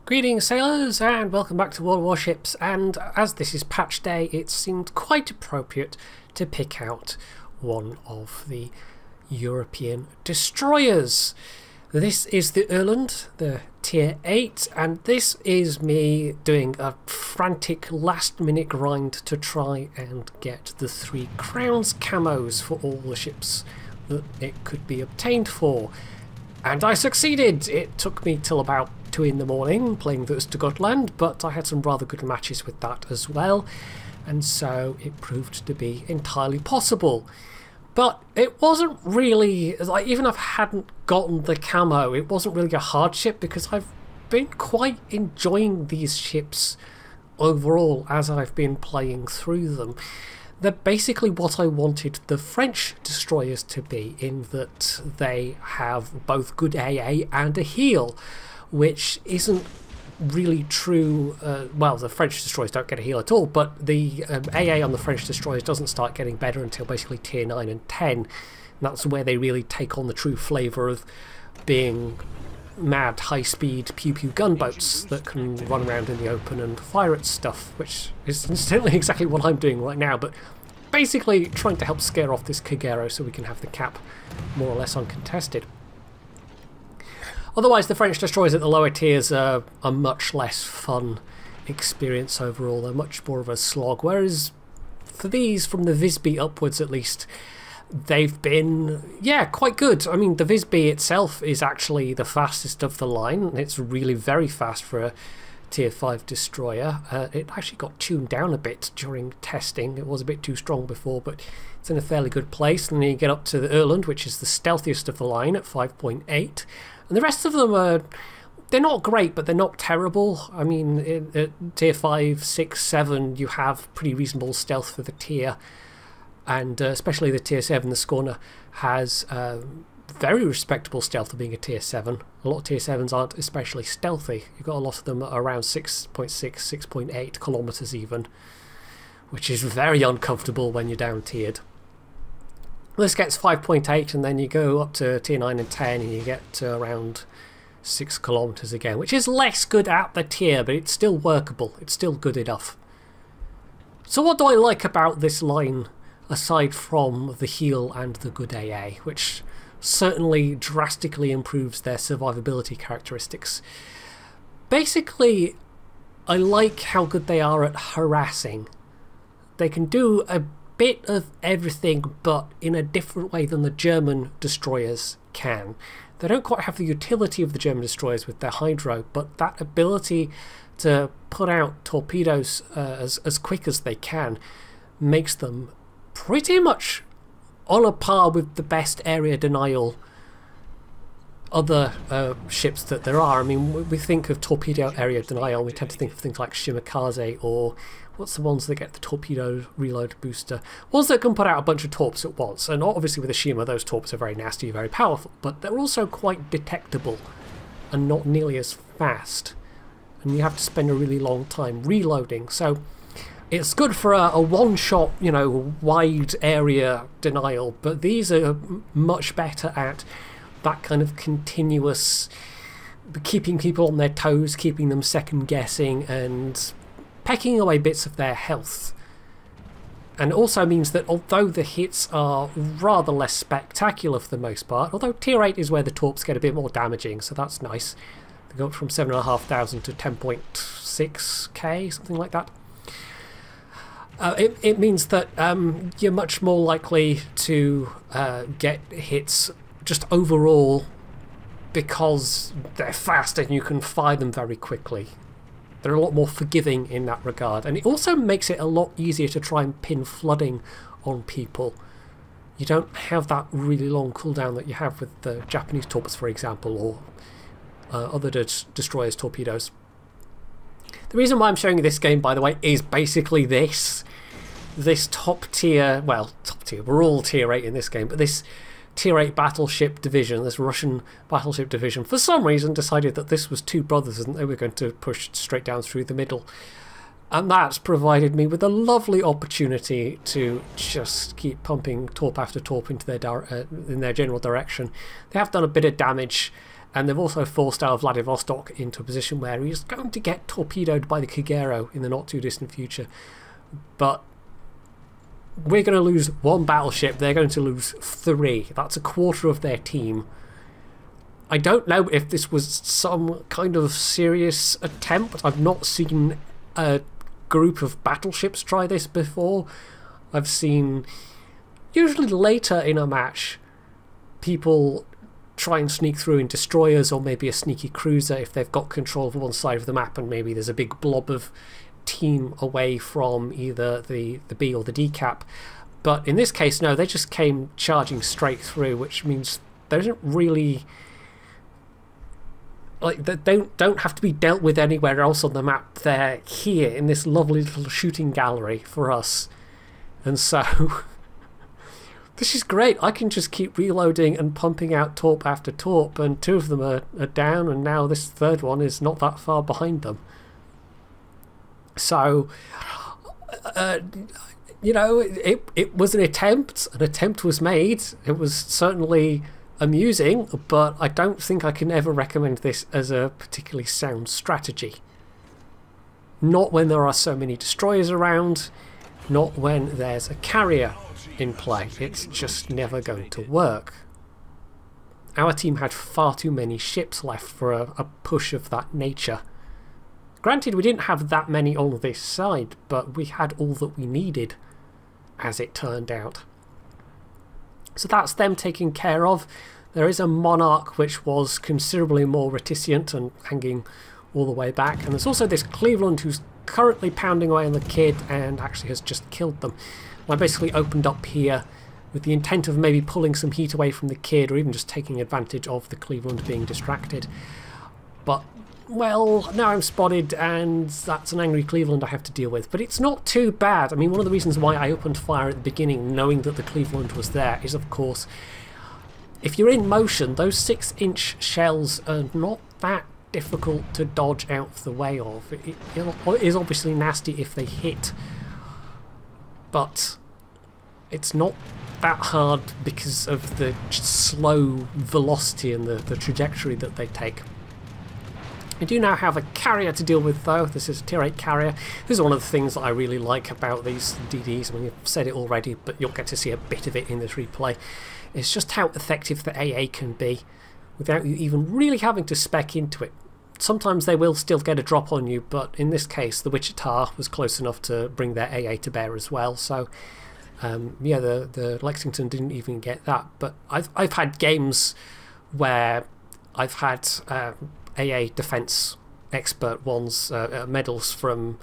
Greetings sailors and welcome back to World of Warships, and as this is patch day it seemed quite appropriate to pick out one of the European destroyers. This is the Öland, the tier 8, and this is me doing a frantic last minute grind to try and get the 3 crowns camos for all the ships that it could be obtained for. And I succeeded! It took me till about 2 in the morning playing this to Öland, but I had some rather good matches with that as well, and so it proved to be entirely possible. But it wasn't really, like, even if I hadn't gotten the camo, it wasn't really a hardship because I've been quite enjoying these ships overall as I've been playing through them. They're basically what I wanted the French destroyers to be, in that they have both good AA and a heal, which isn't really true. Well, the French destroyers don't get a heal at all, but the AA on the French destroyers doesn't start getting better until basically tier 9 and 10. And that's where they really take on the true flavour of being mad high-speed pew-pew gunboats that can run around in the open and fire at stuff, which is incidentally exactly what I'm doing right now, but basically trying to help scare off this Kagero so we can have the cap more or less uncontested. Otherwise, the French destroyers at the lower tiers are a much less fun experience overall. They're much more of a slog, whereas for these, from the Visby upwards at least, they've been, yeah, quite good. I mean, the Visby itself is actually the fastest of the line. It's really very fast for a tier 5 destroyer. It actually got tuned down a bit during testing. It was a bit too strong before, but it's in a fairly good place. And then you get up to the Öland, which is the stealthiest of the line at 5.8. And the rest of them are, they're not great, but they're not terrible. I mean, at tier 5, 6, 7, you have pretty reasonable stealth for the tier. And especially the tier 7, the Scorner, has very respectable stealth for being a tier 7. A lot of tier 7s aren't especially stealthy. You've got a lot of them around 6.6, 6.8 kilometers even, which is very uncomfortable when you're down tiered. This gets 5.8, and then you go up to tier 9 and 10 and you get to around 6 kilometers again, which is less good at the tier, but it's still workable. It's still good enough. So what do I like about this line, aside from the heal and the good AA, which certainly drastically improves their survivability characteristics? Basically, I like how good they are at harassing. They can do a bit of everything, but in a different way than the German destroyers can. They don't quite have the utility of the German destroyers with their hydro, but that ability to put out torpedoes as quick as they can makes them pretty much on a par with the best area denial other ships that there are. I mean, we think of torpedo area denial, we tend to think of things like Shimakaze, or what's the ones that get the torpedo reload booster? Ones that can put out a bunch of torps at once. And obviously with the Shima, those torps are very nasty, very powerful, but they're also quite detectable and not nearly as fast. And you have to spend a really long time reloading. So it's good for a one-shot, you know, wide area denial, but these are much better at that kind of continuous, keeping people on their toes, keeping them second-guessing, and pecking away bits of their health. And also means that although the hits are rather less spectacular for the most part, although tier 8 is where the torps get a bit more damaging, so that's nice. They go up from 7,500 to 10.6k, something like that. It means that you're much more likely to get hits just overall because they're fast and you can fire them very quickly. They're a lot more forgiving in that regard, and it also makes it a lot easier to try and pin flooding on people. You don't have that really long cooldown that you have with the Japanese torps, for example, or other destroyers' torpedoes. The reason why I'm showing you this game, by the way, is basically this top tier, well, top tier, we're all tier 8 in this game, but this tier 8 battleship division, this Russian battleship division, for some reason decided that this was two brothers and they were going to push straight down through the middle. And that's provided me with a lovely opportunity to just keep pumping torp after torp into in their general direction. They have done a bit of damage, and they've also forced our Vladivostok into a position where he's going to get torpedoed by the Kagero in the not too distant future. But we're going to lose one battleship, they're going to lose 3. That's a quarter of their team. I don't know if this was some kind of serious attempt. I've not seen a group of battleships try this before. I've seen, usually later in a match, people try and sneak through in destroyers or maybe a sneaky cruiser if they've got control of one side of the map and maybe there's a big blob of team away from either the B or the D cap. But in this case, no, they just came charging straight through, which means there isn't really, like, they don't have to be dealt with anywhere else on the map. They're here in this lovely little shooting gallery for us. And so this is great. I can just keep reloading and pumping out torp after torp, and 2 of them are down, and now this 3rd one is not that far behind them. So, you know, it was an attempt. An attempt was made. It was certainly amusing, but I don't think I can ever recommend this as a particularly sound strategy. Not when there are so many destroyers around, not when there's a carrier in play. It's just never going to work. Our team had far too many ships left for a push of that nature. Granted, we didn't have that many on this side, but we had all that we needed, as it turned out. So that's them taken care of. There is a Monarch which was considerably more reticent and hanging all the way back, and there's also this Cleveland who's currently pounding away on the Kid and actually has just killed them. I basically opened up here with the intent of maybe pulling some heat away from the Kid, or even just taking advantage of the Cleveland being distracted. But, well, now I'm spotted and that's an angry Cleveland I have to deal with. But it's not too bad. I mean, one of the reasons why I opened fire at the beginning, knowing that the Cleveland was there, is of course, if you're in motion, those 6-inch shells are not that difficult to dodge out of the way of. It is obviously nasty if they hit, but it's not that hard because of the slow velocity and the trajectory that they take. I do now have a carrier to deal with though. This is a tier 8 carrier. This is one of the things that I really like about these DDs. I mean, I've said it already, but you'll get to see a bit of it in this replay. It's just how effective the AA can be without you even really having to spec into it. Sometimes they will still get a drop on you, but in this case the Wichita was close enough to bring their AA to bear as well. So yeah, the Lexington didn't even get that. But I've had games where I've had AA defense expert ones, medals from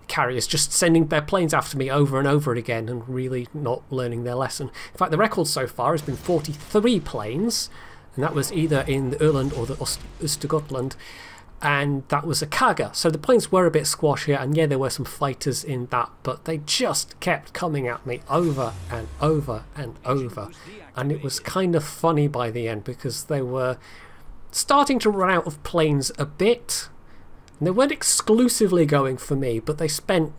carriers just sending their planes after me over and over again and really not learning their lesson. In fact, the record so far has been 43 planes, and that was either in the Öland or the Östergötland, and that was a Kaga. So the planes were a bit squashier, and yeah, there were some fighters in that, but they just kept coming at me over and over and over, and it was kind of funny by the end because they were starting to run out of planes a bit. And they weren't exclusively going for me, but they spent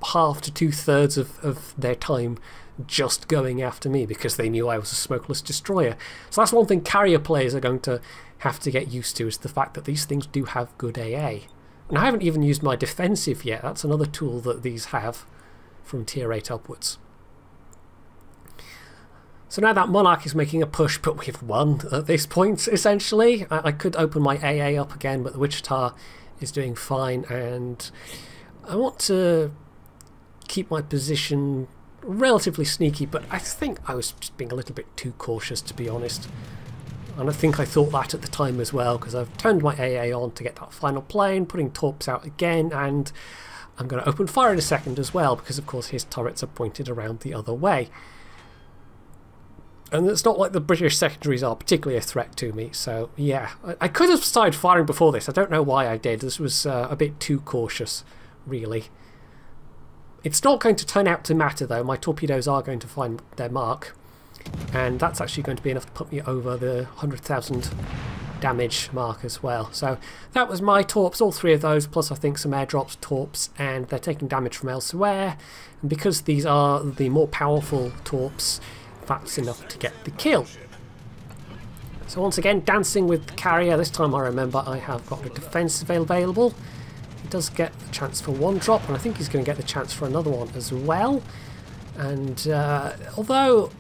half to 2/3 of their time just going after me because they knew I was a smokeless destroyer. So that's one thing carrier players are going to have to get used to, is the fact that these things do have good AA. And I haven't even used my defensive yet. That's another tool that these have from tier 8 upwards. So now that Monarch is making a push, but we've won at this point, essentially. I could open my AA up again, but the Wichita is doing fine, and I want to keep my position relatively sneaky, but I think I was just being a little bit too cautious, to be honest. And I think I thought that at the time as well, because I've turned my AA on to get that final plane, putting torps out again, and I'm going to open fire in a second as well, because of course his turrets are pointed around the other way. And it's not like the British secondaries are particularly a threat to me, so yeah. I could have started firing before this. I don't know why I did. This was a bit too cautious, really. It's not going to turn out to matter, though. My torpedoes are going to find their mark, and that's actually going to be enough to put me over the 100,000 damage mark as well. So that was my torps, all 3 of those, plus I think some airdrops torps, and they're taking damage from elsewhere. And because these are the more powerful torps, that's enough to get the kill. So once again, dancing with the carrier. This time I remember I have got a defense available. He does get the chance for 1 drop, and I think he's going to get the chance for another one as well. And although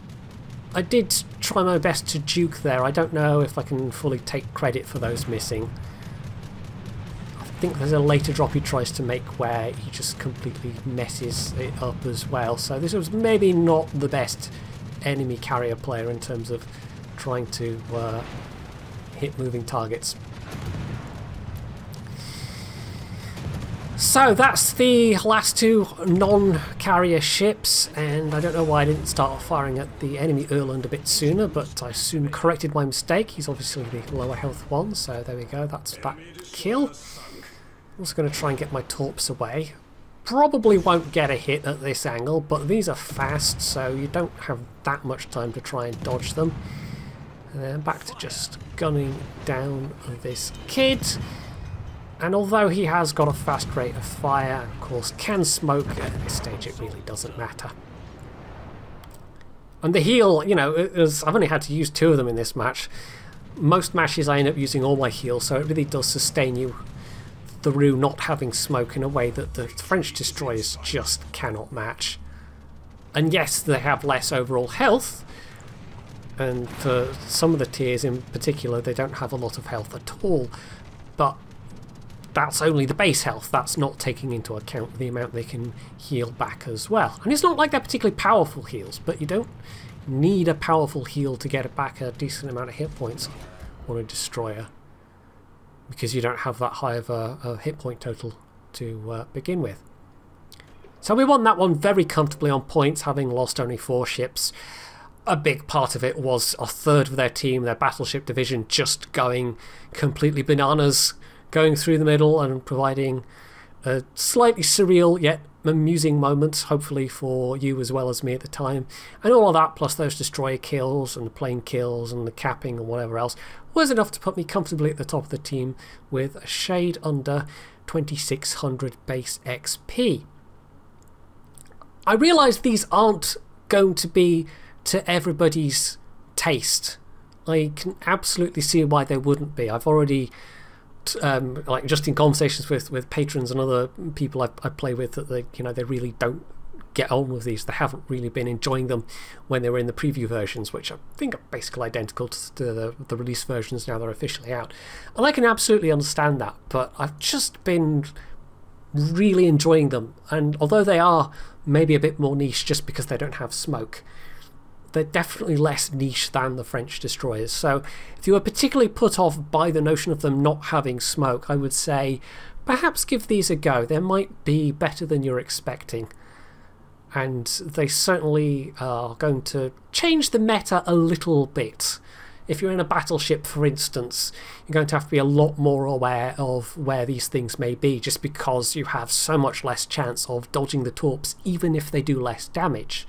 I did try my best to juke there, I don't know if I can fully take credit for those missing. I think there's a later drop he tries to make where he just completely messes it up as well. So this was maybe not the best enemy carrier player in terms of trying to hit moving targets. So that's the last 2 non-carrier ships, and I don't know why I didn't start firing at the enemy Öland a bit sooner, but I soon corrected my mistake. He's obviously the lower health one, so there we go, that's that kill. I'm also going to try and get my torps away. Probably won't get a hit at this angle, but these are fast, so you don't have that much time to try and dodge them. And then back to just gunning down this kid. And although he has got a fast rate of fire, and of course can smoke, at this stage it really doesn't matter. And the heal, you know, I've only had to use 2 of them in this match. Most matches I end up using all my heals, so it really does sustain you through not having smoke in a way that the French destroyers just cannot match. And yes, they have less overall health, and for some of the tiers in particular they don't have a lot of health at all, but that's only the base health. That's not taking into account the amount they can heal back as well. And it's not like they're particularly powerful heals, but you don't need a powerful heal to get back a decent amount of hit points on a destroyer, because you don't have that high of a hit point total to begin with. So we won that one very comfortably on points, having lost only 4 ships. A big part of it was a third of their team, their battleship division, just going completely bananas, going through the middle and providing a slightly surreal yet amusing moment, hopefully for you as well as me at the time. And all of that, plus those destroyer kills and the plane kills and the capping and whatever else, was enough to put me comfortably at the top of the team with a shade under 2600 base XP. I realise these aren't going to be to everybody's taste. I can absolutely see why they wouldn't be. I've already like just in conversations with patrons and other people I play with, that they really don't get on with these. They haven't really been enjoying them when they were in the preview versions, which I think are basically identical to the release versions now they're officially out. And I can absolutely understand that, but I've just been really enjoying them. And although they are maybe a bit more niche just because they don't have smoke, they're definitely less niche than the French destroyers. So if you were particularly put off by the notion of them not having smoke, I would say perhaps give these a go. They might be better than you're expecting, and they certainly are going to change the meta a little bit. If you're in a battleship, for instance, you're going to have to be a lot more aware of where these things may be, just because you have so much less chance of dodging the torps, even if they do less damage.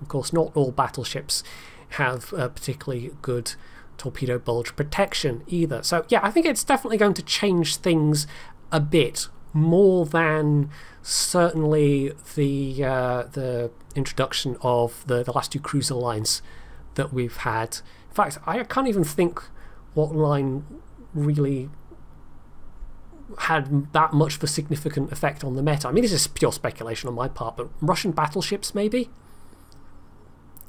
Of course, not all battleships have particularly good torpedo bulge protection either. So yeah, I think it's definitely going to change things a bit more than certainly the introduction of the last 2 cruiser lines that we've had. In fact, I can't even think what line really had that much of a significant effect on the meta. I mean, this is pure speculation on my part, but Russian battleships maybe?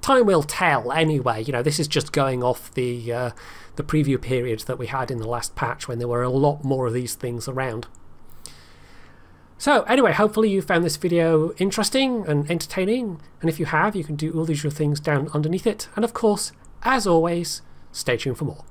Time will tell anyway. This is just going off the preview period that we had in the last patch when there were a lot more of these things around. So anyway, hopefully you found this video interesting and entertaining, and if you have, you can do all these usual things down underneath it. And of course, as always, stay tuned for more.